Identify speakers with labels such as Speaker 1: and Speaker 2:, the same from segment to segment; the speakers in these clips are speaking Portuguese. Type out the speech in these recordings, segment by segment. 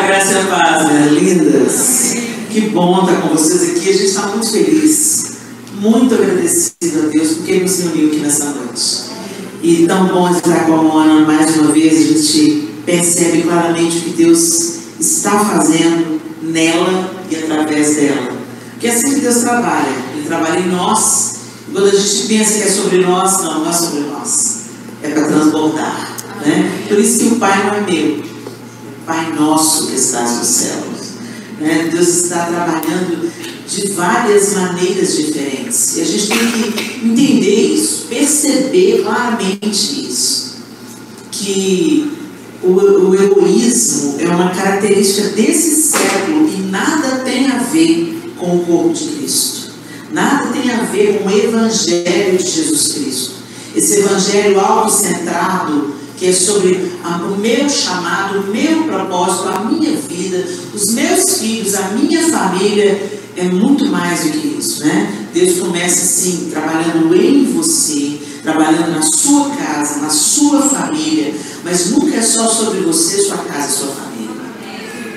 Speaker 1: graça e a paz, minhas lindas. Que bom estar com vocês aqui. A gente está muito feliz, muito agradecido a Deus porque Ele nos reuniu aqui nessa noite. E tão bom estar com a Mona mais uma vez. A gente percebe claramente o que Deus está fazendo nela e através dela. Porque é assim que Deus trabalha. Ele trabalha em nós. E quando a gente pensa que é sobre nós, não é sobre nós. É para transbordar, né? Por isso que o Pai não é meu. Pai nosso que estás nos céus, né? Deus está trabalhando de várias maneiras diferentes e a gente tem que entender isso, perceber claramente isso, que o egoísmo é uma característica desse século e nada tem a ver com o corpo de Cristo, nada tem a ver com o Evangelho de Jesus Cristo, esse Evangelho autocentrado que é sobre o meu chamado, o meu propósito, a minha vida, os meus filhos, a minha família, é muito mais do que isso, né? Deus começa assim, trabalhando em você, trabalhando na sua casa, na sua família, mas nunca é só sobre você, sua casa e sua família.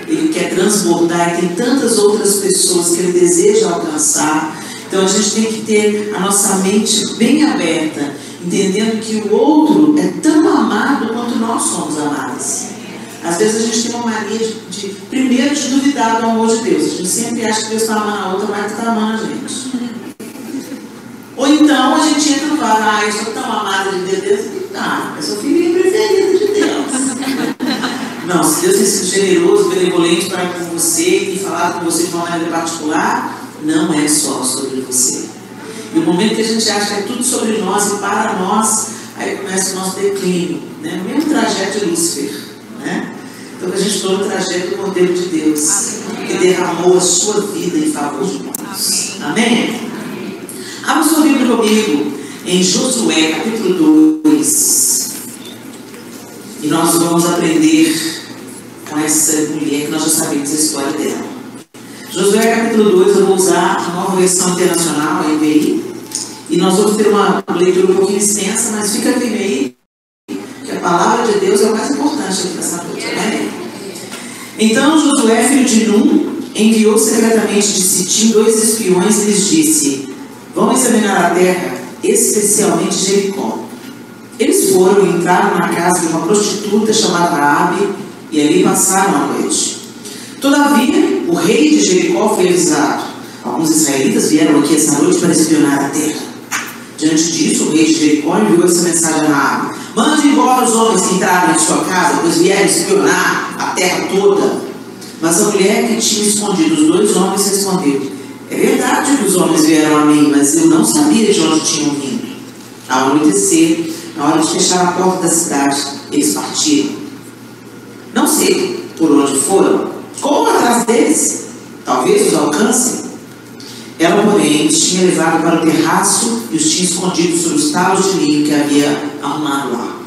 Speaker 1: Ele quer transbordar e tem tantas outras pessoas que Ele deseja alcançar. Então a gente tem que ter a nossa mente bem aberta, entendendo que o outro é tão amado quanto nós somos amados. Às vezes a gente tem uma mania primeiro de duvidar do amor de Deus. A gente sempre acha que Deus está amando a outra, mas que está amando a gente. Ou então a gente entra no bar, eu sou tão amada de Deus. Eu sou filhinha preferida de Deus. Não, se Deus tem sido generoso, benevolente para com você e falado com você de uma maneira particular, não é só sobre você. E o momento que a gente acha que é tudo sobre nós e para nós, aí começa o nosso declínio, né? O mesmo trajeto de Lúcifer, né? Então a gente está no trajeto do Cordeiro de Deus, que derramou a sua vida em favor de nós. Amém? Abra sua Bíblia comigo em Josué capítulo 2. E nós vamos aprender com essa mulher que nós já sabemos a história dela. Josué capítulo 2, eu vou usar a nova versão internacional, a NVI, e nós vamos ter uma leitura um pouquinho extensa, mas fica firme aí, que a palavra de Deus é o mais importante aqui nessa noite, né? Então Josué, filho de Num, enviou secretamente de Sitim 2 espiões e lhes disse: vão examinar a terra, especialmente Jericó. Eles foram e entraram na casa de uma prostituta chamada Raabe, e ali passaram a noite. Todavia, o rei de Jericó foi avisado. Alguns israelitas vieram aqui essa noite para espionar a terra. Diante disso, o rei de Jericó enviou essa mensagem a Raabe: mande embora os homens que entraram em sua casa, pois vieram espionar a terra toda. Mas a mulher que tinha escondido os 2 homens respondeu: é verdade que os homens vieram a mim, mas eu não sabia de onde tinham vindo. Ao anoitecer, na hora de fechar a porta da cidade, eles partiram. Não sei por onde foram. Corram atrás deles, talvez os alcancem. Ela, porém, os tinha levado para o terraço e os tinha escondido sobre os talos de linho que havia arrumado lá.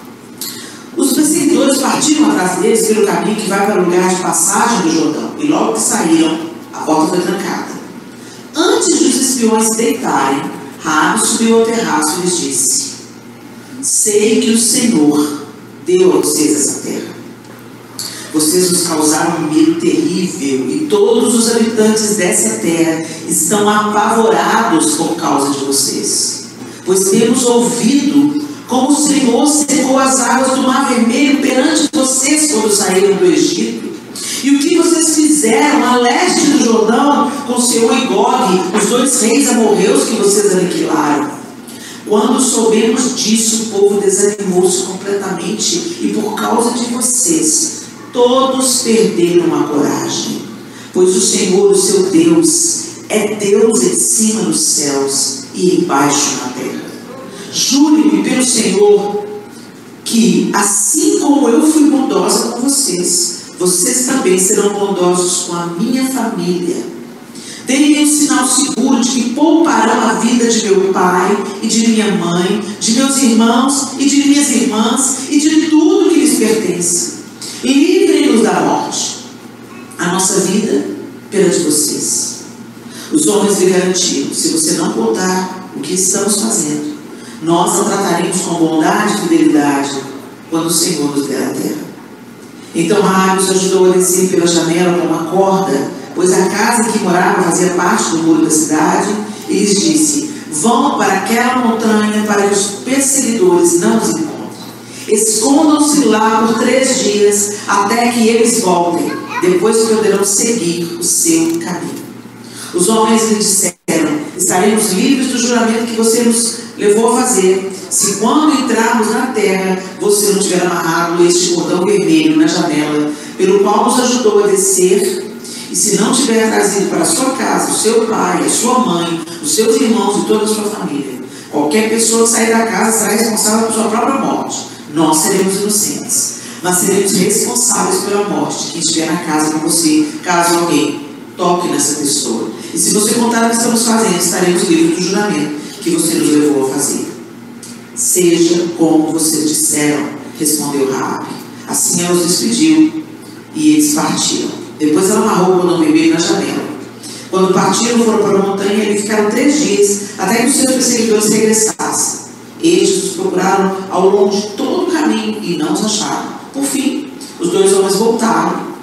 Speaker 1: Os perseguidores partiram atrás deles pelo caminho que vai para o lugar de passagem do Jordão, e logo que saíram, a porta foi trancada. Antes dos espiões se deitarem, Raabe subiu ao terraço e lhes disse: sei que o Senhor deu a vocês essa terra. Vocês nos causaram um medo terrível e todos os habitantes dessa terra estão apavorados por causa de vocês. Pois temos ouvido como o Senhor secou as águas do Mar Vermelho perante vocês quando saíram do Egito. E o que vocês fizeram a leste do Jordão com Sihon e Og, os 2 reis amorreus que vocês aniquilaram. Quando soubemos disso, o povo desanimou-se completamente e por causa de vocês todos perderam a coragem, pois o Senhor, o seu Deus, é Deus em cima dos céus e embaixo na terra. Jure-me pelo Senhor que, assim como eu fui bondosa com vocês, vocês também serão bondosos com a minha família. Deem um sinal seguro de que pouparão a vida de meu pai e de minha mãe, de meus irmãos e de minhas irmãs e de tudo que lhes pertence. E livrem-nos da morte, a nossa vida perante vocês. Os homens lhe garantiram: se você não contar o que estamos fazendo, nós a trataremos com bondade e fidelidade quando o Senhor nos der a terra. Então Raabe os ajudou a descer pela janela com uma corda, pois a casa em que morava fazia parte do muro da cidade, e lhes disse: vão para aquela montanha para que os perseguidores não os encontrem. Escondam-se lá por 3 dias, até que eles voltem. Depois poderão seguir o seu caminho. Os homens lhe disseram: estaremos livres do juramento que você nos levou a fazer, se quando entrarmos na terra, você não tiver amarrado este cordão vermelho na janela, pelo qual nos ajudou a descer, e se não tiver trazido para a sua casa o seu pai, a sua mãe, os seus irmãos e toda a sua família. Qualquer pessoa que sair da casa será responsável por sua própria morte. Nós seremos inocentes, mas seremos responsáveis pela morte de quem estiver na casa com você, caso alguém toque nessa pessoa. E se você contar o que estamos fazendo, estaremos livres do juramento que você nos levou a fazer. Seja como vocês disseram, respondeu Raabe. Assim ela os despediu e eles partiram. Depois ela amarrou o cordão vermelho na janela. Quando partiram, foram para a montanha e ficaram 3 dias, até que os seus perseguidores regressassem. Eles os procuraram ao longo de todo o caminho e não os acharam. Por fim, os 2 homens voltaram,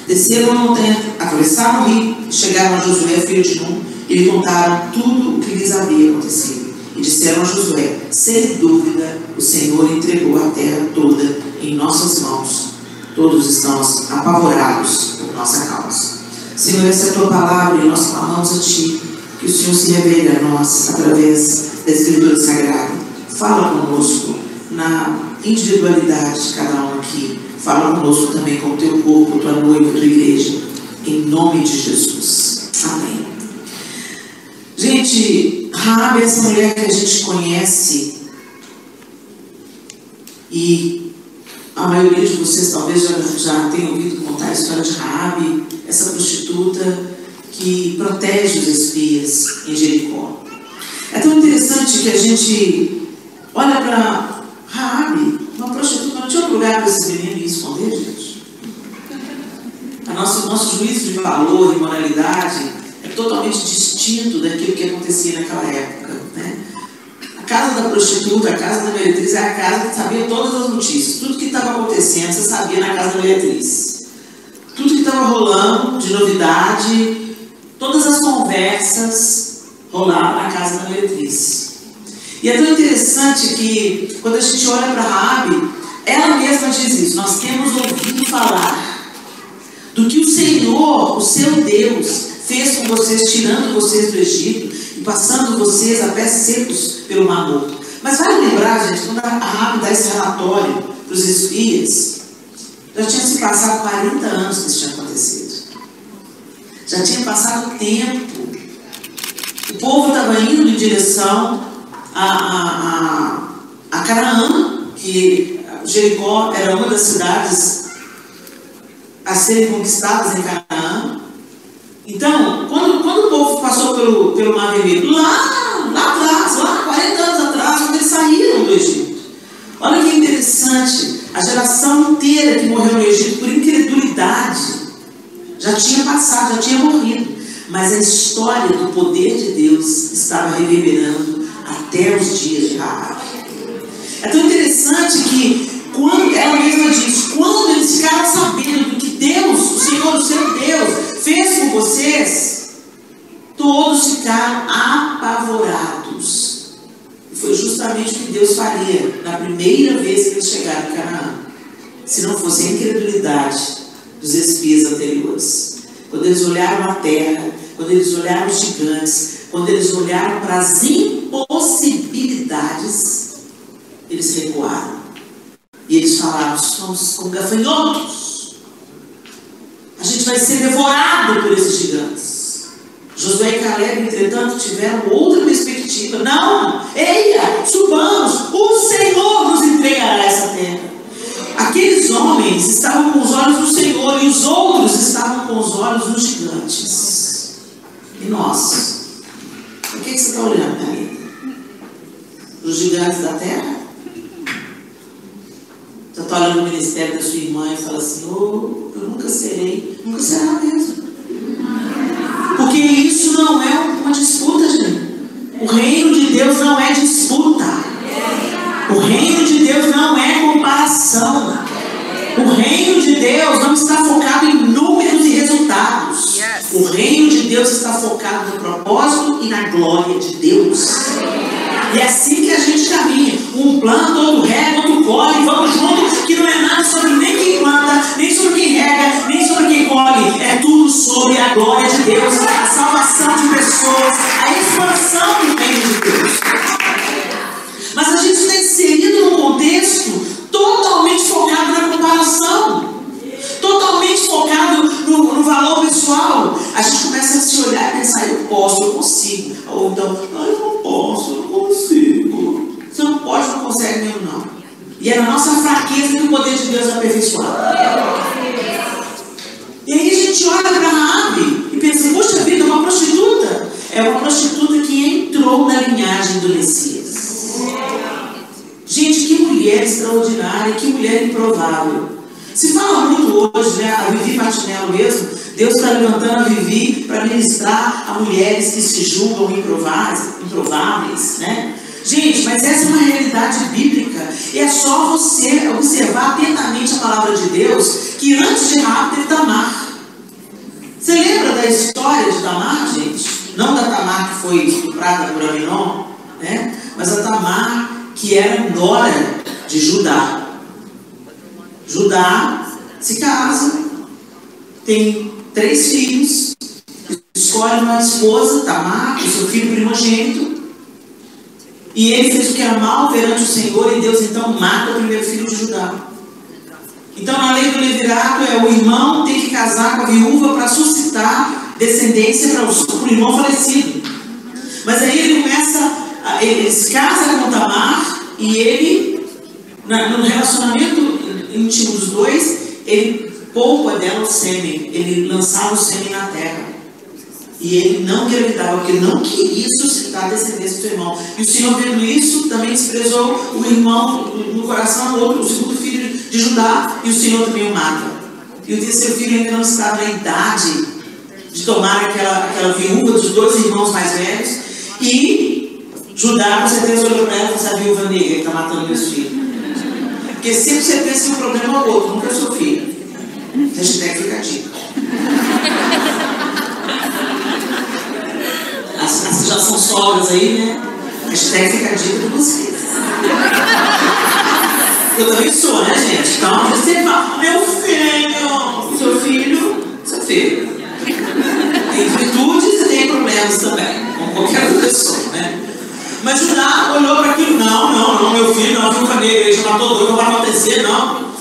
Speaker 1: desceram a montanha, atravessaram o rio, chegaram a Josué, filho de Nun, e lhe contaram tudo o que lhes havia acontecido. E disseram a Josué: sem dúvida, o Senhor entregou a terra toda em nossas mãos. Todos estamos apavorados por nossa causa. Senhor, essa é a tua palavra e nós clamamos a ti, que o Senhor se revele a nós através da Escritura Sagrada. Fala conosco na individualidade de cada um aqui. Fala conosco também com o teu corpo, tua noiva, tua igreja. Em nome de Jesus. Amém. Gente, Raabe é essa mulher que a gente conhece. E a maioria de vocês talvez já tenham ouvido contar a história de Raabe, essa prostituta que protege os espias em Jericó. É tão interessante que a gente olha para Raabe, uma prostituta. Não tinha outro lugar para esse menino ir esconder, gente. Nosso juízo de valor e moralidade é totalmente distinto daquilo que acontecia naquela época, né? A casa da prostituta, a casa da meretriz, é a casa que sabia todas as notícias. Tudo que estava acontecendo, você sabia na casa da meretriz. Tudo que estava rolando de novidade, todas as conversas rolavam na casa da meretriz. E é tão interessante que, quando a gente olha para Raabe, ela mesma diz isso: nós temos ouvido falar do que o Senhor, o seu Deus, fez com vocês, tirando vocês do Egito e passando vocês a pés secos pelo Mar Morto. Mas vale lembrar, gente, quando a Raabe dá esse relatório para os espias, já tinha se passado 40 anos que isso tinha acontecido. Já tinha passado tempo. O povo estava indo em direção a Canaã, que Jericó era uma das cidades a serem conquistadas em Canaã. Então, quando o povo passou pelo Mar Vermelho, lá atrás, 40 anos atrás, quando eles saíram do Egito, olha que interessante, a geração inteira que morreu no Egito por incredulidade já tinha passado, já tinha morrido, mas a história do poder de Deus estava reverberando até os dias de Raabe. É tão interessante que, quando ela mesma diz, quando eles ficaram sabendo do que Deus, o Senhor, o seu Deus, fez com vocês, todos ficaram apavorados. E foi justamente o que Deus faria na primeira vez que eles chegaram em Canaã, se não fosse a incredulidade dos espias anteriores. Quando eles olharam a terra, quando eles olharam os gigantes, quando eles olharam para as impossibilidades, eles recuaram. E eles falaram: somos como gafanhotos. A gente vai ser devorado por esses gigantes. Josué e Caleb, entretanto, tiveram outra perspectiva. Não, eia, subamos, o Senhor nos entregará essa terra. Aqueles homens estavam com os olhos no Senhor e os outros estavam com os olhos nos gigantes. E nós? O que você está olhando, Thalita? Os gigantes da terra? Você está olhando o ministério da sua irmã e fala assim: oh, eu nunca serei. Nunca será mesmo. Porque isso não é uma disputa, gente. O reino de Deus não é disputa. O reino de Deus não é comparação. focado no propósito e na glória de Deus. E é assim que a gente caminha. Um planta, outro rega, outro colhe, vamos juntos, que não é nada sobre nem quem planta, nem sobre quem rega, nem sobre quem colhe. É tudo sobre a glória de Deus, a salvação de pessoas, a expansão do reino de Deus. Mas a gente está inserido num contexto totalmente focado na comparação, totalmente focado no valor pessoal. A gente começa a se olhar e pensar: eu posso, eu consigo. Ou então, eu não posso, eu não consigo. Você não pode, não consegue mesmo, não. E é na nossa fraqueza que o poder de Deus é aperfeiçoado. E aí a gente olha para Raabe e pensa: poxa vida, uma prostituta. É uma prostituta que entrou na linhagem do Messias. Gente, que mulher extraordinária, que mulher improvável. Se fala muito hoje, né? A Vivi Martinello mesmo, Deus está levantando a Vivi para ministrar a mulheres que se julgam improváveis, né? Gente, mas essa é uma realidade bíblica. E é só você observar atentamente a palavra de Deus, que antes de Raabe teve Tamar. Você lembra da história de Tamar, gente? Não da Tamar que foi estuprada por Aminon, né? Mas a Tamar que era nora de Judá. Judá se casa, tem 3 filhos, escolhe uma esposa, Tamar, o seu filho primogênito, e ele fez o que era mal perante o Senhor, e Deus então mata o primeiro filho de Judá. Então, na lei do levirato, o irmão tem que casar com a viúva para suscitar descendência para o irmão falecido. Mas aí ele se casa com Tamar, e ele, no relacionamento íntimo dos dois, ele poupa dela o sêmen, ele lançava o sêmen na terra. E ele não engravidava, porque ele não queria suscitar a descendência do seu irmão. E o Senhor, vendo isso, também desprezou o irmão no coração do outro, o segundo filho de Judá, e o Senhor também o mata. E o terceiro filho ainda não estava na idade de tomar aquela viúva dos 2 irmãos mais velhos. E Judá, com certeza, olhou para ela e disse: a viúva negra que está matando meus filhos. Porque sempre você pensa em um problema ao outro, nunca é seu filho. Hashtag fica a dica. As já são sogras aí, né? Hashtag fica a dica de vocês. Eu também sou, né, gente? Então, você fala: meu filho, seu filho. Tem virtudes e tem problemas também, como qualquer outra pessoa, né? Mas Judá olhou para aquilo: não, meu filho, não, a viúva negra, ele já matou 2, não vai acontecer, não.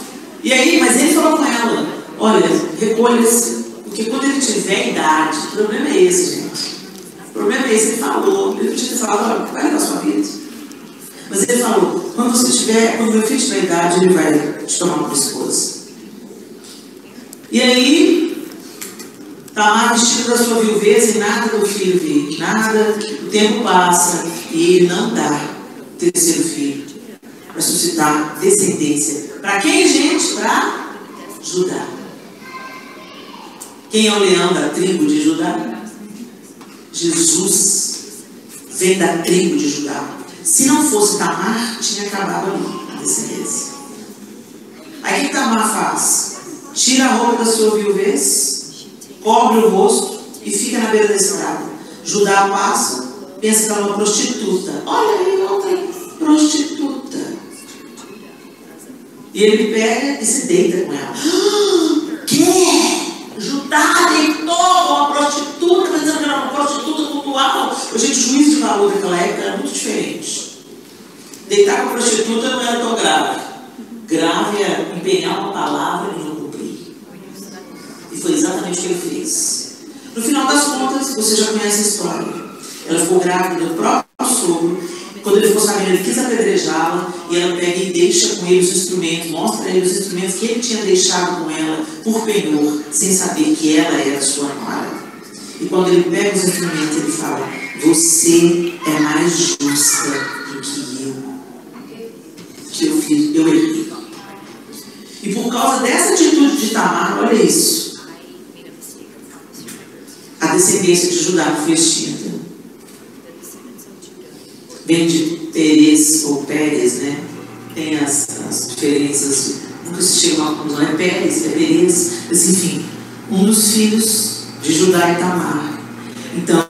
Speaker 1: E aí, mas ele falou com ela: olha, recolha-se, porque quando ele tiver idade, o problema é esse, gente. O problema é esse, ele falou. Ele podia ter falado: olha, vai levar a sua vida. Mas ele falou: quando meu filho tiver idade, ele vai te tomar por esposa. E aí, Tamar vestida da sua viuvez, e nada do filho vir, nada, o tempo passa, e ele não dá o terceiro filho para suscitar descendência. Para quem, gente? Para Judá. Quem é o leão da tribo de Judá? Jesus vem da tribo de Judá. Se não fosse Tamar, tinha acabado ali a descendência. Aí o que Tamar faz? Tira a roupa da sua viuvez, cobre o rosto e fica na beira da estrada. Judá passa, pensa que ela é uma prostituta. Olha aí, outra prostituta. E ele pega e se deita com ela. Que? Judá deitou uma prostituta, pensando que era uma prostituta cultural. Gente, o juízo de valor daquela época era muito diferente. Deitar com a prostituta não era tão grave. Grave era empenhar uma palavra e não cumprir. E foi exatamente o que ele fez. No final das contas, você já conhece a história. Ela ficou grávida do próprio sogro. Quando ele ficou sabendo, ele quis apedrejá-la. E ela pega e deixa com ele os instrumentos, mostra a ele os instrumentos que ele tinha deixado com ela por penhor, sem saber que ela era sua nora. E quando ele pega os instrumentos, ele fala: você é mais justa do que eu. Que eu fiz, eu errei. E por causa dessa atitude de Tamar, olha isso. A descendência de Judá foi extinta. Vem de Perez ou Pérez, né? Tem as diferenças. Nunca se chega a uma conclusão. É Pérez, é Perez. Mas enfim, um dos filhos de Judá e Tamar. Então,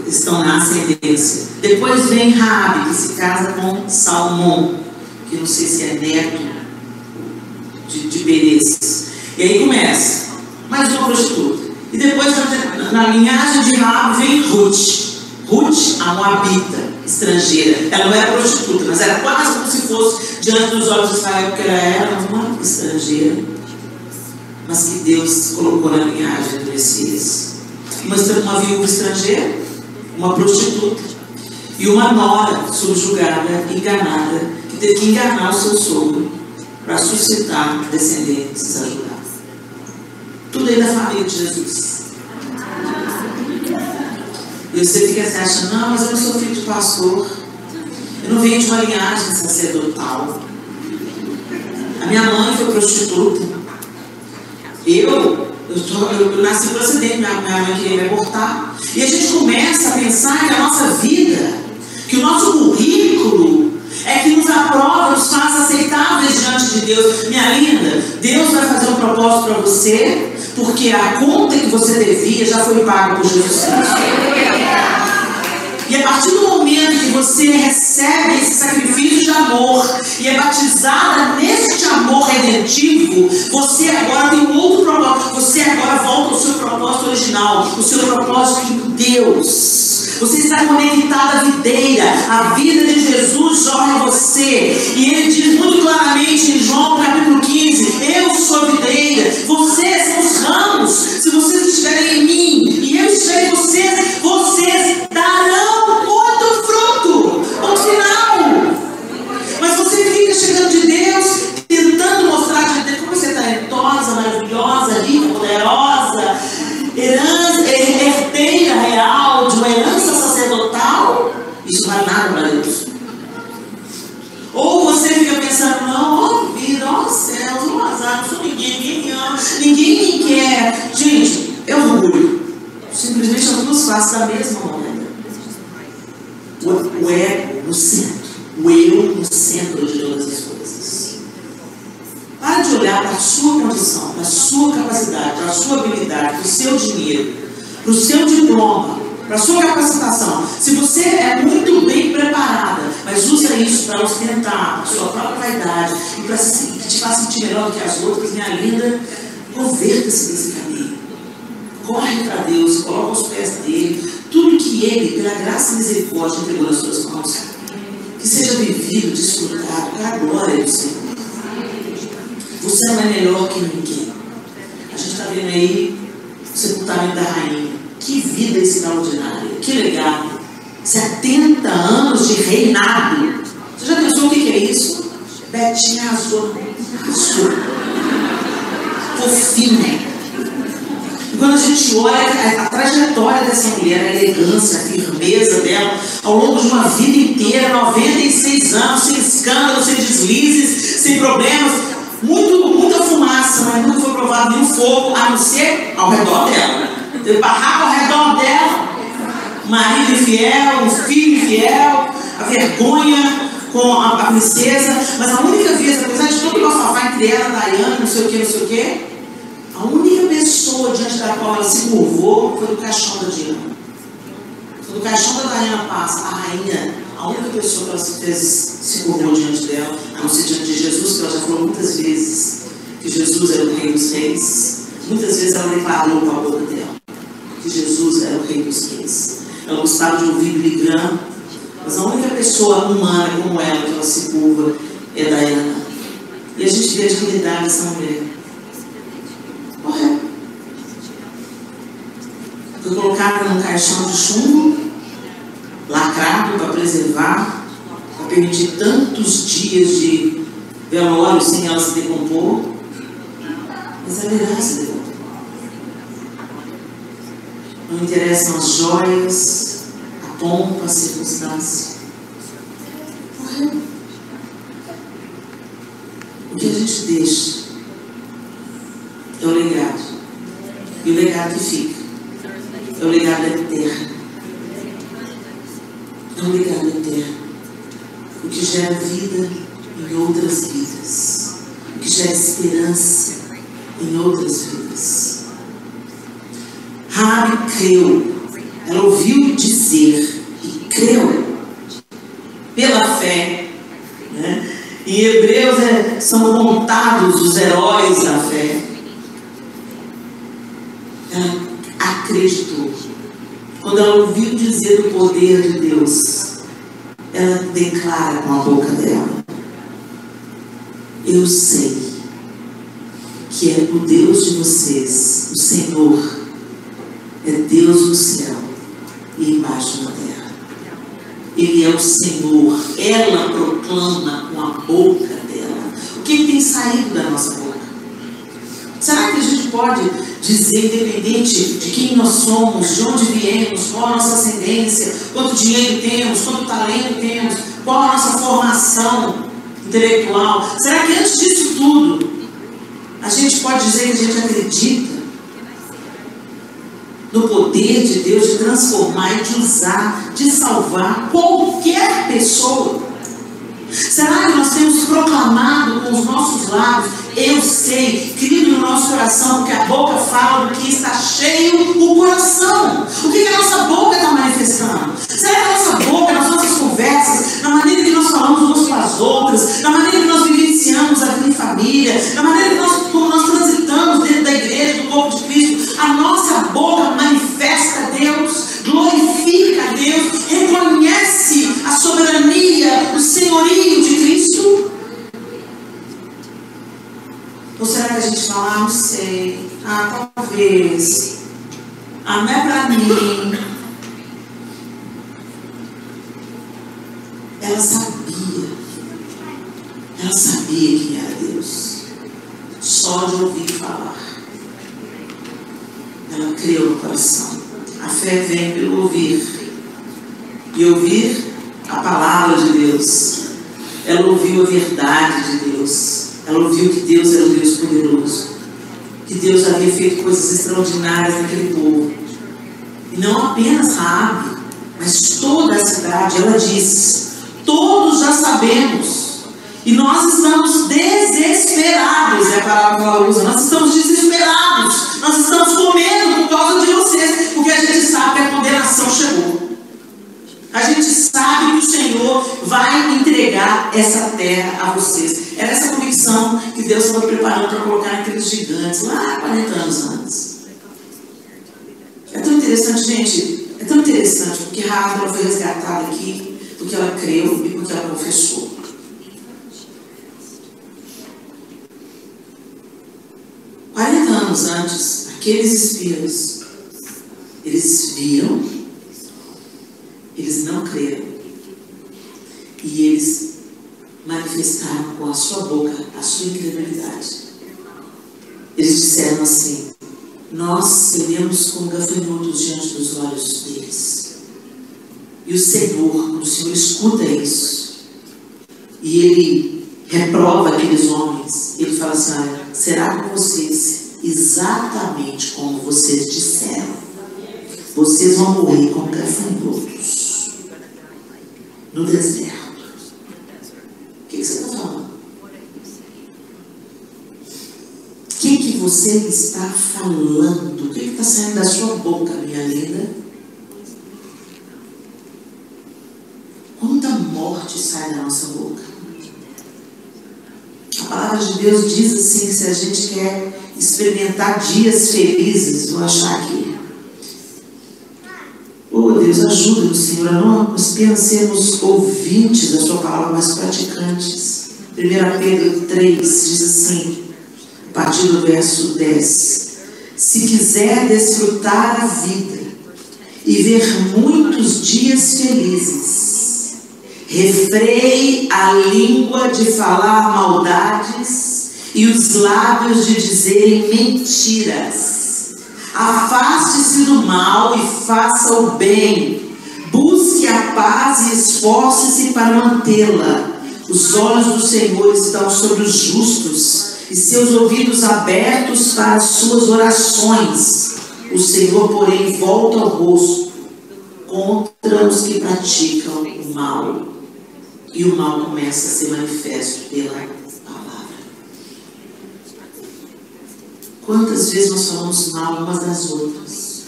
Speaker 1: estão na ascendência. Depois vem Raabe, que se casa com Salmão, que não sei se é neto de Perez. E aí começa mais uma prostituta. E depois, na linhagem de Raabe, vem Ruth. Ruth, a moabita, estrangeira. Ela não era prostituta, mas era quase como se fosse diante dos olhos de Israel, porque ela era uma estrangeira, mas que Deus colocou na linhagem do Messias. Uma viúva estrangeira, uma prostituta e uma nora subjugada, enganada, que teve que enganar o seu sogro para suscitar descendentes a Judá. Tudo aí da família de Jesus. E você fica assim, achando, não, mas eu não sou filho de pastor, eu não venho de uma linhagem sacerdotal, a minha mãe foi prostituta, eu nasci por acidente, minha mãe queria me abortar. E a gente começa a pensar que a nossa vida, que o nosso currículo é que nos aprova, nos faz aceitáveis diante de Deus. Minha linda, Deus vai fazer um propósito para você, porque a conta que você devia já foi paga por Jesus Cristo. E a partir do momento que você recebe esse sacrifício de amor e é batizada neste amor redentivo, você agora tem um outro propósito. Você agora volta ao seu propósito original, o seu propósito de Deus. Você está conectado à videira. A vida de Jesus jorra em você. E ele diz muito claramente em João capítulo 15: eu sou a videira, vocês são os ramos. Se vocês estiverem em mim e eu estiver em vocês, vocês darão muito fruto. Ponto final. Mas você fica chegando de Deus, tentando mostrar de Deus como você está talentosa, maravilhosa, rica, poderosa, herdeira real de uma herança sacerdotal. Isso não é nada para Deus. Ou você fica pensando, não, ó vida, ó céus, ó azar, não sou ninguém me ama, ninguém me quer. Gente, é orgulho. Simplesmente as duas faces da mesma moeda. O ego no centro, o eu no centro de todas as coisas. Para de olhar para a sua condição, para a sua capacidade, para a sua habilidade, para o seu dinheiro, para o seu diploma, para a sua capacitação. Se você é muito bem preparada, mas usa isso para ostentar a sua própria vaidade e para que te faça sentir melhor do que as outras, minha linda, converta-se desse caminho. Corre para Deus, coloca aos pés dele tudo que ele, pela graça e misericórdia, entregou nas suas mãos. Que seja vivido, desfrutado, para a glória do Senhor. Você não é melhor que ninguém. A gente está vendo aí o sepultamento da rainha. Que vida extraordinária, que legado. 70 anos de reinado. Você já pensou o que é isso? Betinha arrasou. Fofinha. E quando a gente olha a trajetória dessa mulher, a elegância, a firmeza dela, ao longo de uma vida inteira, 96 anos, sem escândalos, sem deslizes, sem problemas, muita fumaça, mas nunca foi provado nenhum fogo, a não ser ao redor dela. Teve barraco ao redor dela, marido infiel, um filho infiel, a vergonha com a princesa, mas a única vez, apesar de todo o bafafá entre ela, Diana, não sei o que, a única pessoa diante da qual ela se curvou foi do caixão da Diana. Quando o caixão da Diana passa, a rainha, a única pessoa que ela se curvou diante dela, a não ser diante de Jesus, que ela já falou muitas vezes que Jesus era o rei dos reis. Muitas vezes ela declarou com a boca dela que Jesus era o rei dos reis. Ela gostava de ouvir Billy Graham, mas a única pessoa humana como ela que ela se curva é Diana. E a gente vê a dignidade dessa mulher. Correto. Foi colocada num caixão de chumbo, lacrado para preservar, para permitir tantos dias de velório sem ela se decompor. Mas ela irá se decompor. Não interessam as joias, a pompa, a circunstância. Correto. O que a gente deixa é o legado. E o legado que fica é o legado eterno. É um legado eterno. O que gera vida em outras vidas. O que gera esperança em outras vidas. Raabe creu. Ela ouviu dizer e creu pela fé, né? Em Hebreus são contados os heróis da fé. Ela acreditou. Quando ela ouviu dizer do poder de Deus, ela declara com a boca dela: eu sei que é o Deus de vocês, o Senhor, é Deus no céu e embaixo na terra. Ele é o Senhor. Ela proclama com a boca dela. O que tem saído da nossa boca? Será que a gente pode dizer, independente de quem nós somos, de onde viemos, qual a nossa ascendência, quanto dinheiro temos, quanto talento temos, qual a nossa formação intelectual? Será que antes disso tudo a gente pode dizer que a gente acredita no poder de Deus de transformar e de usar, de salvar qualquer pessoa? Será que nós temos proclamado com os nossos lábios? Eu sei, crido no nosso coração, porque a boca fala do que está cheio o coração. O que a nossa boca está manifestando? Será que a nossa boca, nas nossas conversas, na maneira que nós falamos umas com as outras, na maneira que nós vivenciamos a vida em família, na maneira que como nós transitamos dentro da igreja, do corpo de Cristo, a nossa boca manifesta Deus, glorifica a Deus, reconhece a soberania, o senhorio de Cristo? Ou será que a gente fala, não sei, talvez, não é para mim? Ela sabia quem era Deus, só de ouvir falar. Ela creu no coração. A fé vem pelo ouvir, e ouvir a palavra de Deus. Ela ouviu a verdade de Deus. Ela ouviu que Deus era um Deus poderoso, que Deus havia feito coisas extraordinárias naquele povo. E não apenas Raabe, mas toda a cidade. Ela disse: todos já sabemos, e nós estamos desesperados. É a palavra que ela usa. Nós estamos desesperados, nós estamos com medo por causa de vocês, porque a gente sabe que a condenação chegou. A gente sabe que o Senhor vai entregar essa terra a vocês. Era essa convicção que Deus estava preparando para colocar naqueles gigantes lá há 40 anos antes. É tão interessante, gente. É tão interessante porque Raabe foi resgatada aqui, porque ela creu e porque ela confessou. Anos antes, aqueles espias, eles viram, eles não creram, e eles manifestaram com a sua boca a sua incredulidade. Eles disseram assim: nós seremos como gafanhotos diante dos olhos deles. E o Senhor escuta isso, e Ele reprova aqueles homens. Ele fala assim: olha, será com vocês exatamente como vocês disseram. Vocês vão morrer como gafanhotos no deserto. O que você está falando? O que você está falando? O que está saindo da sua boca, minha linda? Quanta morte sai da nossa boca? A palavra de Deus diz assim, que se a gente quer experimentar dias felizes, vou achar aqui. Oh Deus, ajuda-nos, Senhor, a não apenas sermos ouvintes da sua palavra, mas praticantes. 1 Pedro 3 diz assim, a partir do verso 10: se quiser desfrutar a vida e ver muitos dias felizes, refreie a língua de falar maldades e os lábios de dizerem mentiras. Afaste-se do mal e faça o bem. Busque a paz e esforce-se para mantê-la. Os olhos do Senhor estão sobre os justos e seus ouvidos abertos para as suas orações. O Senhor, porém, volta o rosto contra os que praticam o mal. E o mal começa a ser manifesto pela palavra. Quantas vezes nós falamos mal umas das outras?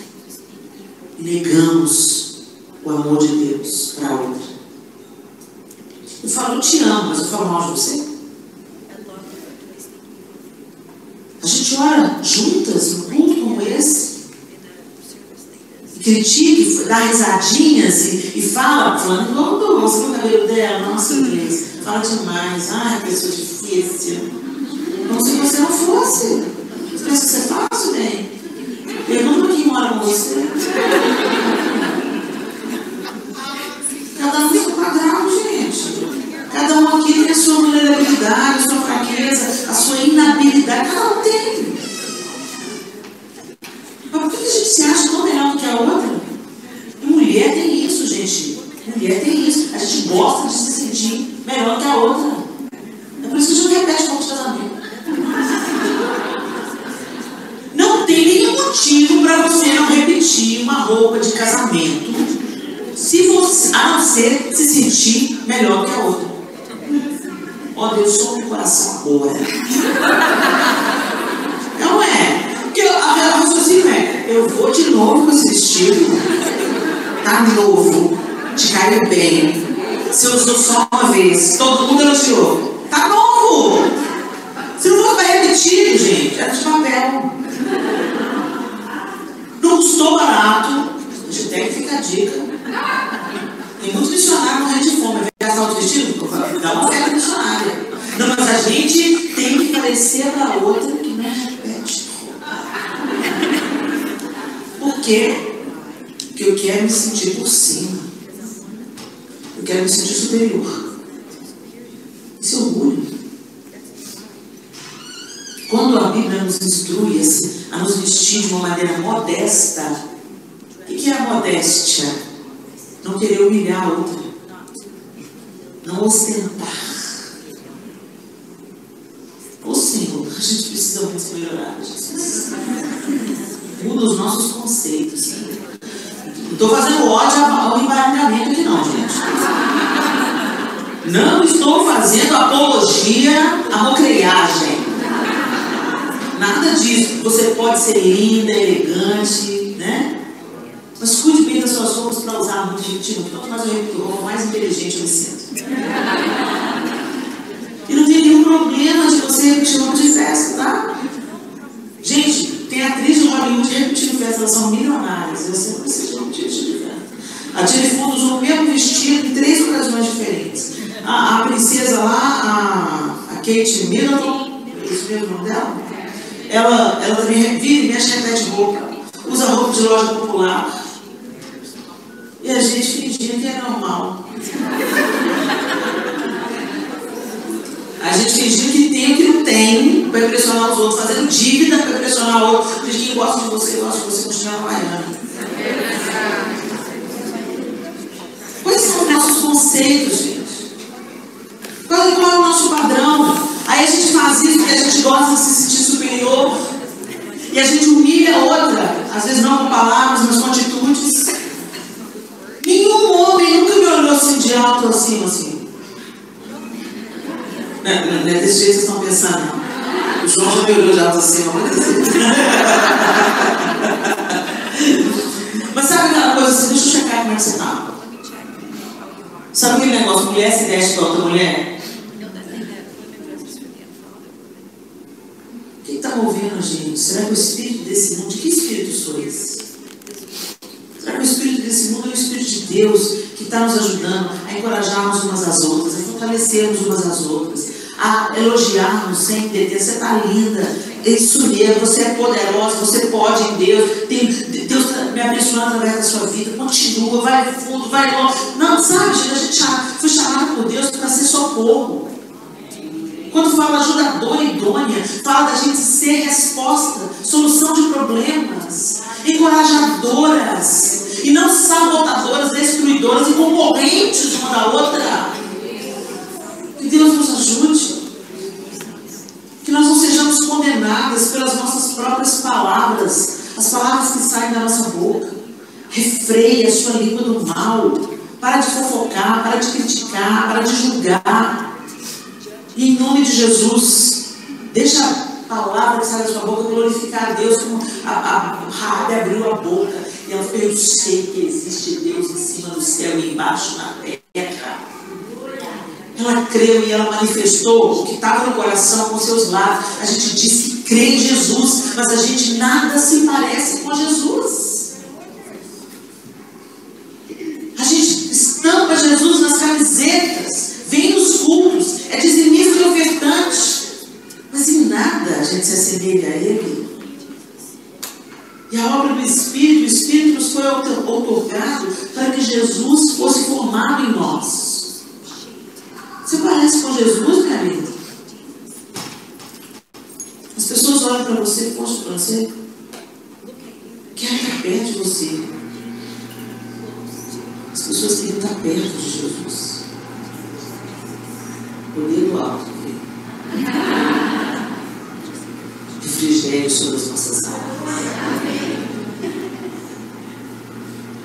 Speaker 1: negamos o amor de Deus para outra. Eu falo, eu te amo, mas eu falo mal de você. A gente ora juntas num culto como esse, e critica, dá risadinhas e fala, falando, você viu o cabelo dela? Nossa, Deus, fala demais. Ai, pessoa difícil. Como se você não fosse. Você pensa que você é fácil, bem? Pergunta quem mora com você. Cada um é um quadrado, gente. Cada um aqui tem a sua vulnerabilidade, a sua fraqueza, a sua inabilidade. Cada um tem. Mas por que a gente se acha tão melhor do que a outra? E mulher tem isso, gente. Mulher tem isso. A gente gosta de se sentir melhor que a outra. É por isso que a gente não repete pouco de casamento. Não tem nenhum motivo para você não repetir uma roupa de casamento, se você, a não ser se sentir melhor que a outra. Ó, Deus, sou meu coração agora. Não é? Porque a raciocínio é, eu vou de novo com esse vestido, tá novo, te caiu bem. Se eu usou só uma vez, todo mundo elogiou. Tá novo! Se não for vai repetir, gente, é de papel. Não custou barato. A gente tem que ficar a dica. Tem muitos missionários morrendo de fome. Vai gastar outro vestido? Dá uma oferta missionária. Não, mas a gente tem que parecer para a outra que não repete. Por quê? Porque eu quero me sentir por cima. Eu quero me sentir superior. Isso é orgulho. Quando a Bíblia nos instrui a nos vestir de uma maneira modesta, o que é a modéstia? Não querer humilhar a outra. Não ostentar. Ô Senhor, a gente precisa muito melhorar, Jesus. Muda os nossos conceitos. Não estou fazendo ódio ao embaralhamento aqui não, gente. Não estou fazendo apologia à mocreiagem. Nada disso. Você pode ser linda, elegante, né? Mas cuide bem das suas roupas para usar muito repetindo. Quanto mais eu repito roupa, mais inteligente eu me sinto. E não tem nenhum problema de você repetir roupa de festa, tá? Gente, tem atriz de Hollywood repetindo festa, elas são milionárias. Eu sempre preciso repetir de festa. A Jennifer Fundo usou o mesmo vestido em 3 ocasiões diferentes. A princesa lá, a Kate Middleton, é isso mesmo o nome dela? Ela também vive e mexe repete roupa, usa roupa de loja popular. E a gente fingindo que é normal. A gente fingindo que tem o que não tem para impressionar os outros, fazendo dívida para impressionar o outro. Porque quem gosta de você, continua trabalhando. Quais são os nossos conceitos, gente? Qual é o nosso padrão? Aí a gente faz isso porque a gente gosta de se sentir superior e a gente humilha a outra, às vezes não com palavras, mas com atitudes. Nenhum homem nunca me olhou assim de alto acima, assim. Não é desse jeito que vocês estão pensando, não. O João já me olhou de alto acima muitas vezes. Mas sabe aquela coisa assim, deixa eu checar como é que você está. Sabe aquele negócio, mulher se veste para outra mulher? Quem está ouvindo, gente? Será que o espírito desse mundo, de que espírito sois? Será que o espírito desse mundo é o espírito de Deus que está nos ajudando a encorajarmos umas às outras, a fortalecermos umas às outras, a elogiarmos sem deter? Você está linda, é isso mesmo, você é poderosa, você pode em Deus, Deus está me abençoando através da sua vida, continua, vai fundo, vai longe. Não, sabe, gente, a gente foi chamado por Deus para ser socorro. Quando fala ajudadora idônea, fala da gente ser resposta, solução de problemas, encorajadoras, e não sabotadoras, destruidoras e concorrentes uma da outra. Que Deus nos ajude. Que nós não sejamos condenadas pelas nossas próprias palavras, as palavras que saem da nossa boca. Refreie a sua língua do mal. Para de fofocar, para de criticar, para de julgar. E em nome de Jesus, deixa a palavra que sai da sua boca glorificar a Deus como a Raabe abriu a boca. E E ela falou: eu sei que existe Deus em cima do céu e embaixo na terra. Ela creu e ela manifestou o que estava no coração com seus lábios. A gente diz que crê em Jesus, mas a gente nada se parece com Jesus. A gente estampa Jesus nas camisetas, vem nos cultos, é dizimista e ofertante, mas em nada a gente se assemelha a Ele. E a obra do Espírito, o Espírito nos foi outorgado para que Jesus fosse formado em nós. Você parece com Jesus, minha amiga? As pessoas olham para você, poxa, para você, querem estar perto de você. As pessoas querem estar perto de Jesus. Poder do alto. Refrigério sobre as nossas almas.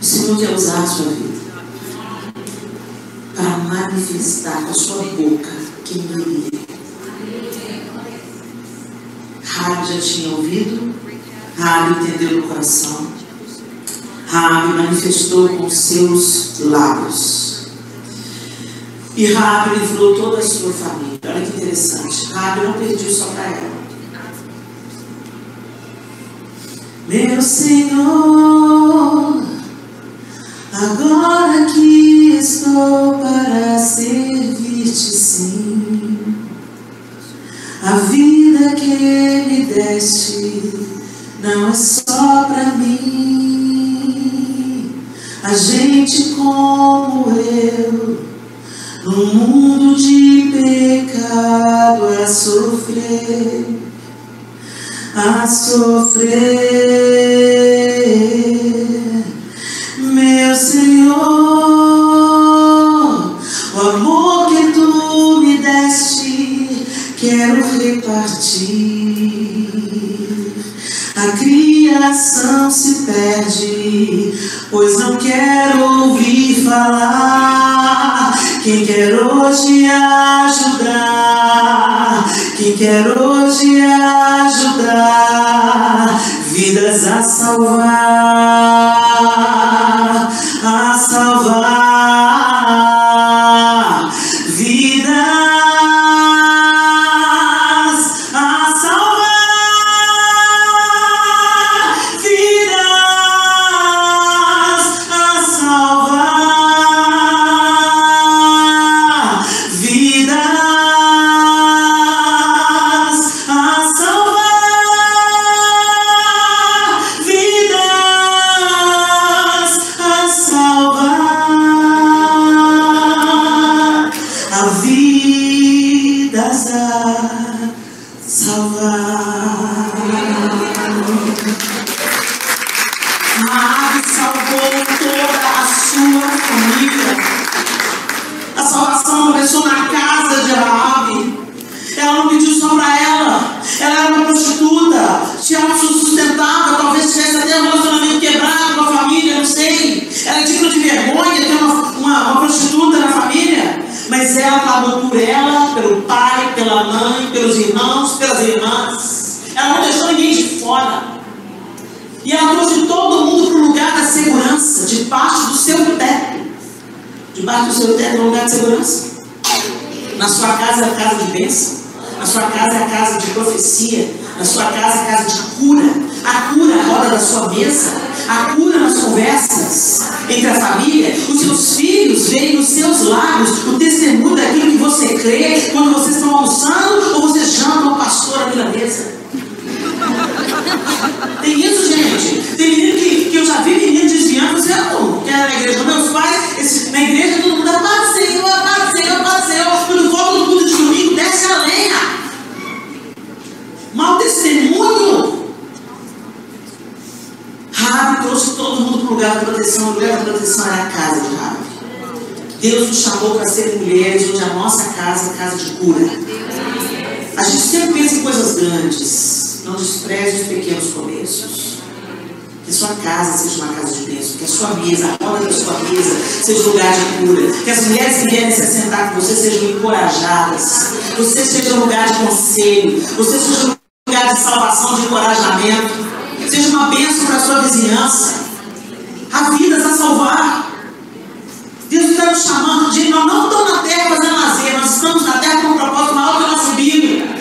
Speaker 1: O Senhor quer usar a sua vida para manifestar com a sua boca quem Ele é. Raabe já tinha ouvido, Raabe entendeu no coração, Raabe manifestou com seus lábios. E Raabe livrou toda a sua família. Olha que interessante. Raabe não pediu só para ela. Meu Senhor, agora que estou para servir-te, sim, a vida que me deste não é só para mim. A gente como eu, num mundo de pecado, a sofrer. Meu Senhor, o amor que tu me deste, quero repartir. A criação se perde, pois não quero ouvir falar. Quem quer hoje ajudar, quem quer hoje ajudar, vidas a salvar, vidas a salvar, vidas a salvar, vidas. Raabe salvou toda a sua família. A salvação começou na casa de Raabe. Ela não pediu só para ela. Ela era uma prostituta, se autossustentava, talvez tivesse até um relacionamento quebrado com a família, não sei. Era digno de vergonha ter uma prostituta na família. Mas ela clamou por ela, pelo pai, pela mãe, pelos irmãos, pelas irmãs. Ela não deixou ninguém de fora. E ela trouxe todo mundo para o lugar da segurança, debaixo do seu teto. Debaixo do seu teto é um lugar de segurança. Na sua casa é a casa de bênção. Na sua casa é a casa de profecia. Na sua casa é a casa de cura. A cura roda da sua mesa. A cura nas conversas entre a família. Os seus filhos veem nos seus lábios o testemunho daquilo que você crê quando vocês estão almoçando ou vocês chamam o pastor aqui na mesa. Tem isso, gente. Tem menino que eu já vi menino desviando. Você não quer na igreja. Meus pais, na igreja todo mundo Pai Senhor, Pai Senhor, Pai Senhor. Quando volta no culto de domingo, desce a lenha. Mau testemunho. Raabe trouxe todo mundo para o lugar da proteção. O lugar da proteção era a casa de Raabe. Deus nos chamou para ser mulheres, onde a nossa casa é casa de cura. A gente sempre pensa em coisas grandes. Não despreze os pequenos começos. Que a sua casa seja uma casa de bênção. Que a sua mesa, a roda da sua mesa, seja um lugar de cura. Que as mulheres que vierem se assentar com você sejam encorajadas. Você seja um lugar de conselho. Você seja um lugar de salvação, de encorajamento. Seja uma bênção para a sua vizinhança. salvar vidas, a salvar. Deus está nos chamando de... Nós não estamos na terra fazendo lazer, nós estamos na terra com um propósito maior que a nossa Bíblia,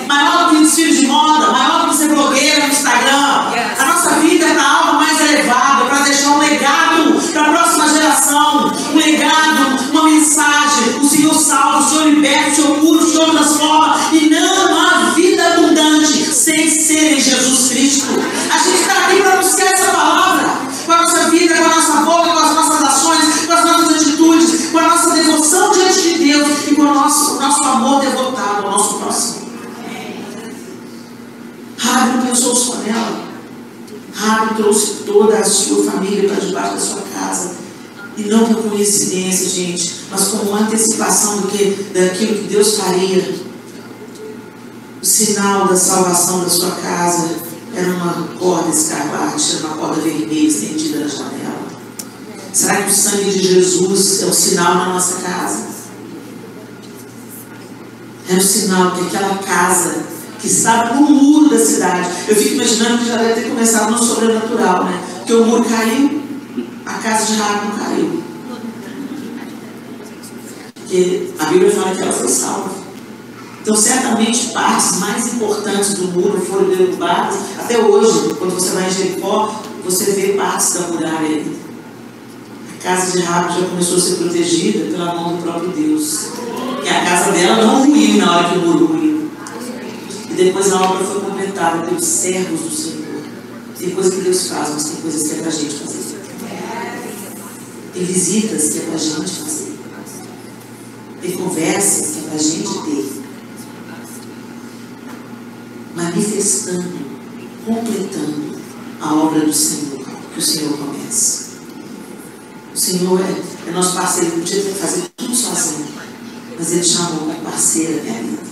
Speaker 1: maior que o desfile de moda, maior que ser blogueira no Instagram. A nossa vida é para algo mais elevado, para deixar um legado para a próxima geração, um legado, uma mensagem. O Senhor salva, o Senhor liberta, o Senhor cura, o Senhor transforma, e não há vida abundante sem ser em Jesus Cristo. A gente está aqui para buscar essa palavra com a nossa vida, com a nossa boca, com as nossas ações, com as nossas atitudes, com a nossa devoção diante de Deus e com o nosso amor devotado ao nosso próximo. Rabi não pensou só nela. Rabi trouxe toda a sua família para debaixo da sua casa. E não por coincidência, gente, mas como uma antecipação daquilo que Deus faria. O sinal da salvação da sua casa era uma corda escarlate, era uma corda vermelha estendida na janela. Será que o sangue de Jesus é o sinal na nossa casa? Era o sinal que aquela casa que estava no muro da cidade. Eu fico imaginando que já deve ter começado no sobrenatural, né? Porque o muro caiu, a casa de Rabi não caiu. Porque a Bíblia fala que ela foi salva. Então, certamente, partes mais importantes do muro foram derrubadas. Até hoje, quando você vai em Jericó, você vê partes da muralha ali. A casa de Rabi já começou a ser protegida pela mão do próprio Deus. E a casa dela não ruiu na hora que o muro ruiu. E depois a obra foi completada pelos servos do Senhor. Tem coisas que Deus faz, mas tem coisas que é para a gente fazer. Tem visitas que é para a gente fazer. Tem conversas que é para a gente ter. Manifestando, completando a obra do Senhor, que o Senhor começa. O Senhor é nosso parceiro. Ele podia fazer tudo sozinho, mas Ele chamou como parceira da minha vida.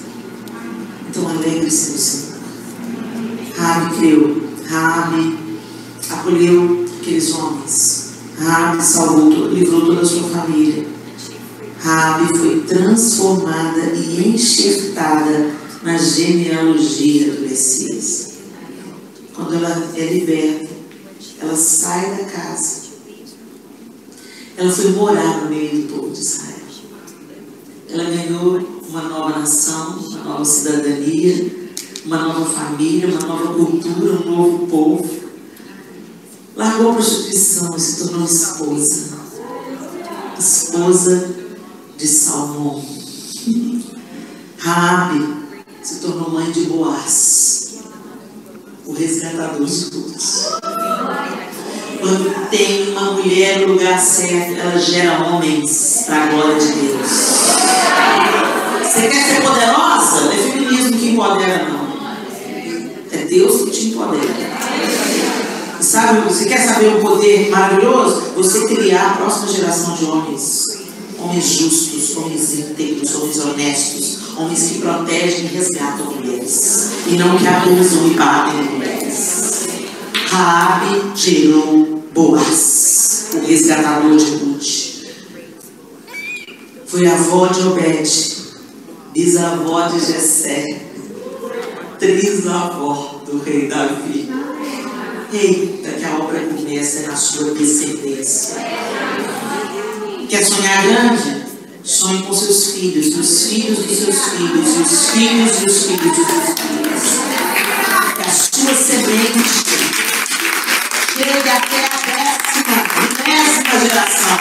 Speaker 1: Então alegre-se no Senhor. Rabi creu, Rabi acolheu aqueles homens, Rabi salvou, livrou toda a sua família. Rabi foi transformada e enxertada na genealogia do Messias. Quando ela é liberta, ela sai da casa, ela foi morar no meio do povo de Israel. Ela ganhou uma nova nação, uma nova cidadania, uma nova família, uma nova cultura, um novo povo. Largou a prostituição e se tornou esposa de Salmão. Rabi se tornou mãe de Boaz, o resgatador de todos. Quando tem uma mulher no lugar certo, ela gera homens para a glória de Deus. Você quer ser poderosa? Não é feminismo que empodera, não. É Deus que te empodera. E sabe, você quer saber um poder maravilhoso? Você criar a próxima geração de homens. Homens justos, homens íntegros, homens honestos, homens que protegem e resgatam mulheres, e não que abusam e batem mulheres. Raabe gerou Boaz, o resgatador de Ruth. Foi avó de Obed, bisavó de Jessé, trisavó do rei Davi. Eita, que a obra começa na sua descendência. Quer sonhar grande? Sonhe com seus filhos, os filhos dos seus filhos, e os filhos dos filhos dos seus filhos. Que a sua semente chegue até a 10ª geração.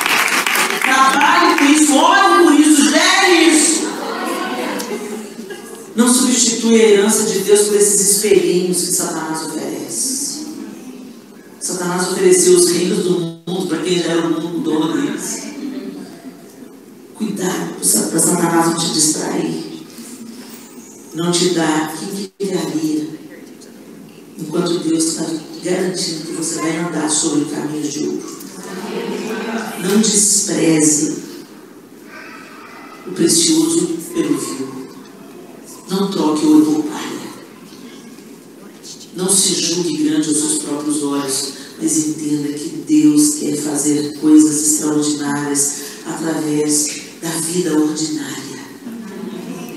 Speaker 1: Trabalhe com isso, ore por isso, gere isso. Não substitui a herança de Deus por esses espelhinhos que Satanás oferece. Satanás ofereceu os reinos do mundo para quem já era o mundo dono deles. Cuidado para Satanás não te distrair, não te dar quinquilharia, enquanto Deus está garantindo que você vai andar sobre o caminho de ouro. Não despreze o precioso pelo vil. Não troque ouro por palha. Não se julgue grande aos seus próprios olhos, mas entenda que Deus quer fazer coisas extraordinárias através da vida ordinária,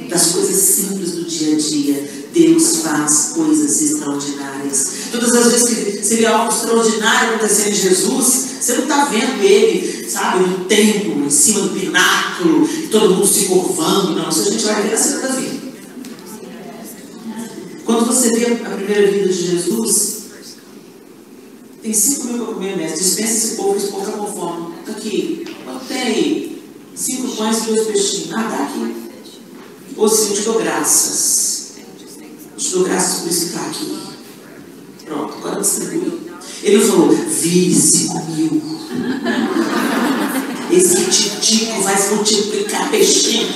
Speaker 1: das coisas simples do dia a dia. Deus faz coisas extraordinárias. Todas as vezes que você vê algo extraordinário acontecendo em Jesus, você não está vendo ele, sabe, no templo, em cima do pináculo, todo mundo se curvando. Não, isso a gente vai ver na segunda vida. Quando você vê a primeira vida de Jesus, tem 5 mil para comer, mestre. Dispensa esse povo está com fome. Está aqui, quanto tem aí? 5 pães e 2 peixinhos. Ah, dá aqui. Ou sim, eu te dou graças. Eu te dou graças por isso que está aqui. Pronto, agora distribui. Ele não falou, vire 5 mil. Esse titico vai multiplicar peixinho.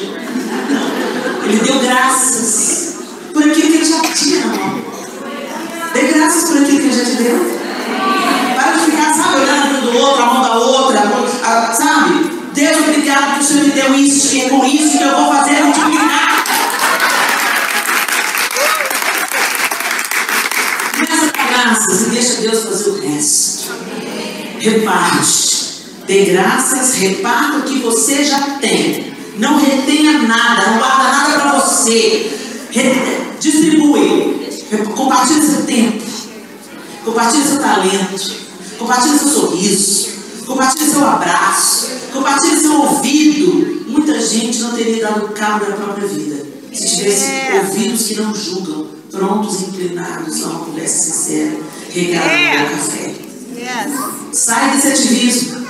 Speaker 1: Não. Ele deu graças por aquilo que ele já tinha na mão. Dê graças por aquilo que ele já te deu. Para de ficar, sabe, olhando do outro, a mão da outra, sabe? Deus, obrigado que o Senhor me deu isso, e é com isso que eu vou fazer multiplicar. Começa com graças e deixa Deus fazer o resto. Reparte. Dê graças, reparta o que você já tem. Não retenha nada, não guarda nada para você. Distribui. Compartilha seu tempo. Compartilha seu talento. Compartilha seu sorriso. Compartilha seu abraço. Compartilha seu ouvido. Muita gente não teria dado cabo da própria vida se tivesse ouvidos que não julgam, prontos e inclinados a uma conversa sincera, regada no bom café. Sai desse ativismo.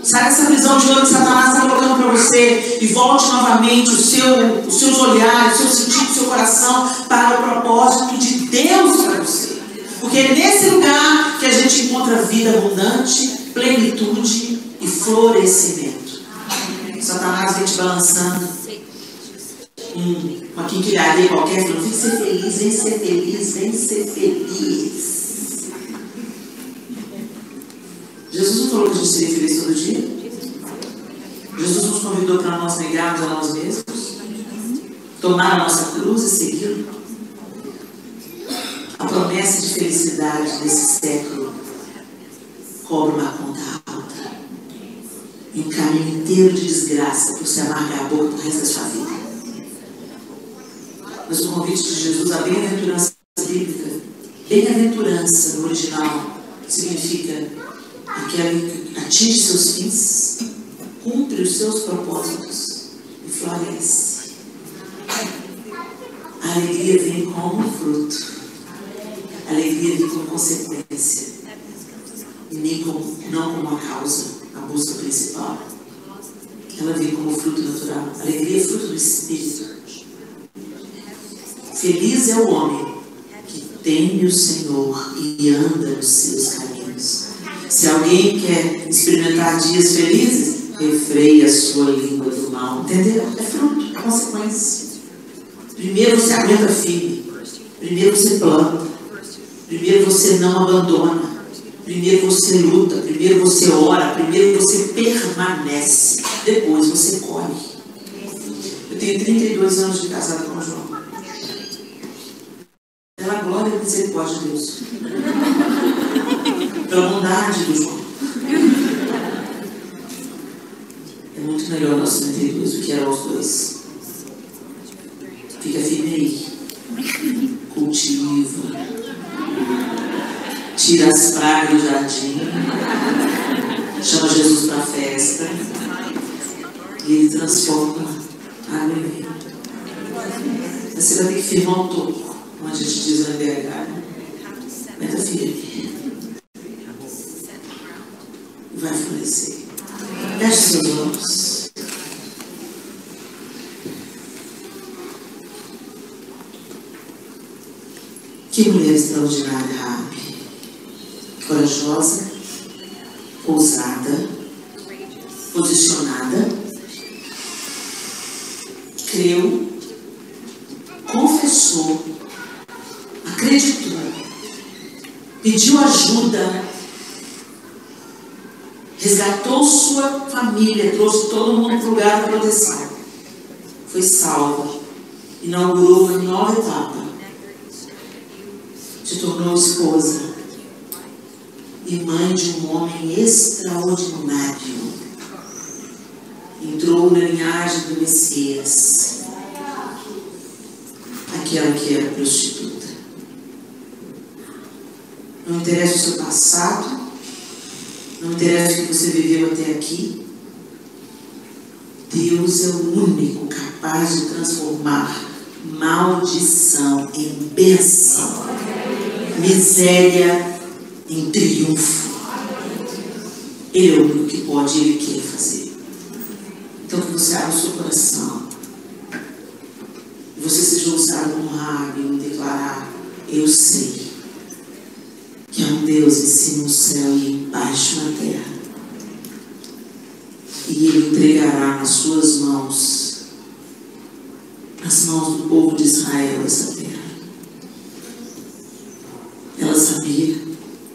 Speaker 1: Sai dessa prisão de ouro que Satanás está colocando para você e volte novamente os seus olhares, o seu sentido, o seu coração para o propósito de Deus para você. Porque é nesse lugar que a gente encontra vida abundante, plenitude e florescimento. Satanás vem te balançando uma quinquilharia qualquer, falando, vem ser feliz, vem ser feliz, vem ser feliz. Jesus não falou que a gente seria feliz todo dia? Jesus nos convidou para nós negarmos a nós mesmos, tomar a nossa cruz e segui-lo. A promessa de felicidade desse século cobra uma conta alta e um caminho inteiro de desgraça por se amargar a boca do resto da sua vida. Mas o convite de Jesus, a bem-aventurança bíblica, bem-aventurança no original, significa aquele que atinge seus fins, cumpre os seus propósitos e floresce. A alegria vem como fruto. A alegria vem como consequência. E não como a causa, a busca principal. Ela vem como fruto natural. A alegria é fruto do Espírito. Feliz é o homem que teme o Senhor e anda nos seus caminhos. Se alguém quer experimentar dias felizes, refreia a sua língua do mal. Entendeu? É fruto, é consequência. Primeiro você aguenta firme. Primeiro você planta. Primeiro você não abandona. Primeiro você luta. Primeiro você ora. Primeiro você permanece. Depois você colhe. Eu tenho 32 anos de casado com o João. Pela glória e misericórdia de Deus. Pela bondade do João. É muito melhor nós 32 do que era os dois. Fica firme aí. Cultiva. Tira as pragas do jardim. Chama Jesus para a festa. E ele transforma a água em vinho. Mas você vai ter que firmar o topo. Como a gente diz no NBH. Meta firme. E vai florescer. Feche seus olhos. Que mulher extraordinária, Rabi. Corajosa, ousada, posicionada, creu, confessou, acreditou, pediu ajuda, resgatou sua família, trouxe todo mundo para o lugar da proteção. Foi salva, inaugurou uma nova etapa, se tornou esposa e mãe de um homem extraordinário. Entrou na linhagem do Messias. aquela que era prostituta. Não interessa o seu passado, não interessa o que você viveu até aqui. Deus é o único capaz de transformar maldição em bênção, miséria em triunfo. Ele é o único que pode e Ele quer fazer. Então que você abra o seu coração e você seja ousado como Raabe em declarar: eu sei que há um Deus em cima no céu e embaixo na terra, e Ele entregará nas suas mãos, nas mãos do povo de Israel, essa terra. Ela sabia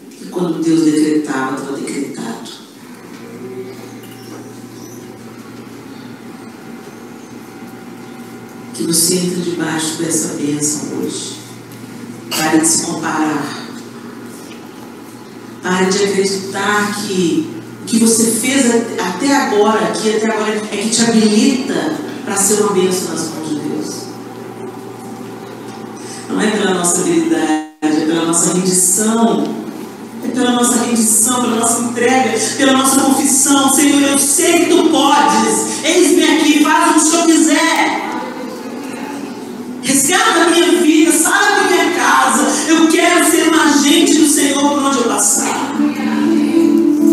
Speaker 1: que quando Deus decretava, estava decretado. Que você entre debaixo dessa bênção hoje. Pare de se comparar. Pare de acreditar que o que você fez até agora é que te habilita para ser uma bênção nas mãos de Deus. Não é pela nossa habilidade, é pela nossa rendição. É pela nossa rendição, pela nossa entrega, pela nossa confissão. Senhor, eu sei que Tu podes. Eis-me aqui, faz o que o Senhor quiser. Resgata a minha vida, sai da minha casa. Eu quero ser um agente do Senhor por onde eu passar.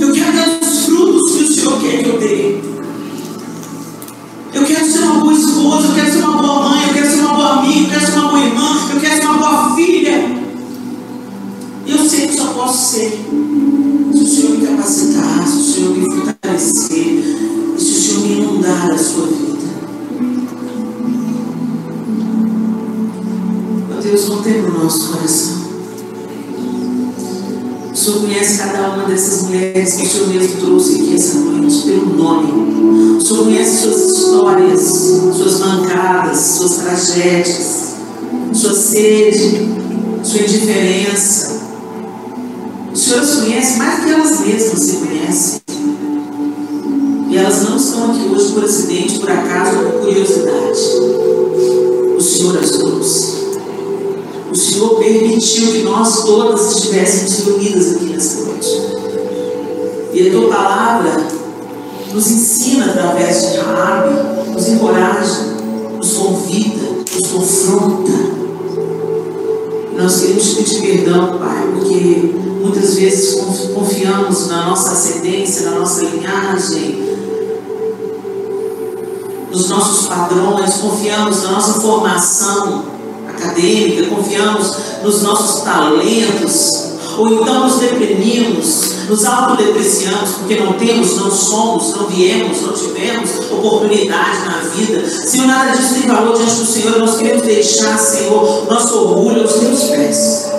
Speaker 1: Eu quero dar os frutos que o Senhor quer que eu dê. Eu quero ser uma boa esposa, eu quero ser uma boa mãe, eu quero ser uma boa amiga, eu quero ser uma boa irmã, eu quero ser uma boa filha. E eu sei que só posso ser se o Senhor me capacitar, se o Senhor me fortalecer, e se o Senhor me inundar a sua vida. Deus, contempla o nosso coração. O Senhor conhece cada uma dessas mulheres que o Senhor mesmo trouxe aqui essa noite, pelo nome. O Senhor conhece suas histórias, suas mancadas, suas tragédias, sua sede, sua indiferença. O Senhor as conhece mais do que elas mesmas se conhecem. E elas não estão aqui hoje por acidente, por acaso ou por curiosidade. O Senhor as trouxe. O Senhor permitiu que nós todas estivéssemos reunidas aqui nessa noite. E a Tua palavra nos ensina através de Raabe, nos encoraja, nos convida, nos confronta. E nós queremos te pedir perdão, Pai, porque muitas vezes confiamos na nossa ascendência, na nossa linhagem, nos nossos padrões, confiamos na nossa formação acadêmica, confiamos nos nossos talentos, ou então nos deprimimos, nos autodepreciamos porque não temos, não somos, não viemos, não tivemos oportunidade na vida. Senhor, nada disso tem valor diante do Senhor. Nós queremos deixar, Senhor, nosso orgulho aos Teus pés.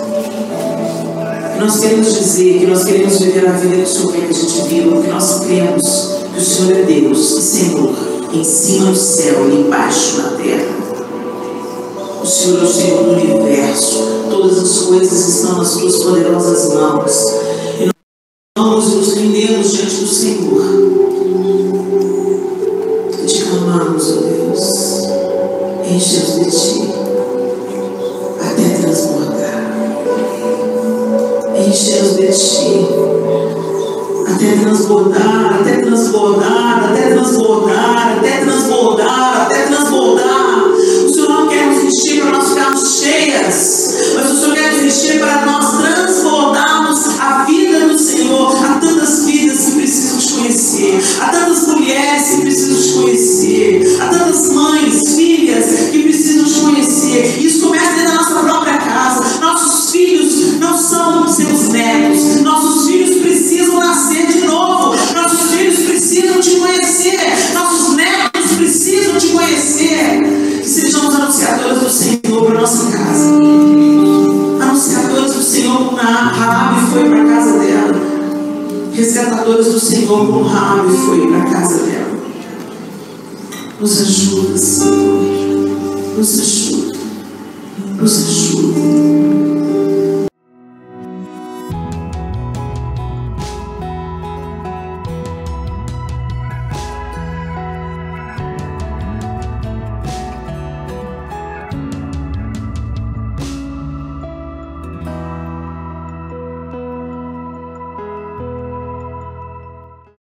Speaker 1: Nós queremos dizer que nós queremos viver a vida que o Senhor quer que a gente viva, porque nós cremos que o Senhor é Deus e Senhor, em cima do céu e embaixo na terra. O Senhor é o Senhor do universo. Todas as coisas estão nas Tuas poderosas mãos. E nós nos rendemos diante do Senhor. E te clamamos, ó Deus. Enche-nos de Ti até transbordar. Enche-nos de Ti até transbordar, até transbordar, até transbordar, até transbordar, até transbordar. O Senhor não quer nos encher para nós ficarmos cheias, mas o Senhor quer nos encher para nós transbordarmos a vida do Senhor. Há tantas vidas que precisam te conhecer, há tantas mulheres que precisam te conhecer, há tantas mães, filhas que precisam te conhecer. Isso começa dentro da nossa própria casa. Nossos filhos não são seus netos, nossos filhos precisam nascer de novo, nossos filhos precisam te conhecer, nossos netos precisam te conhecer. Que sejamos anunciadores do Senhor para a nossa casa, anunciadores do Senhor como Raabe foi para a casa dela, resgatadores do Senhor como Raabe foi para a casa dela. Nos ajuda, Senhor, nos ajuda, nos ajuda.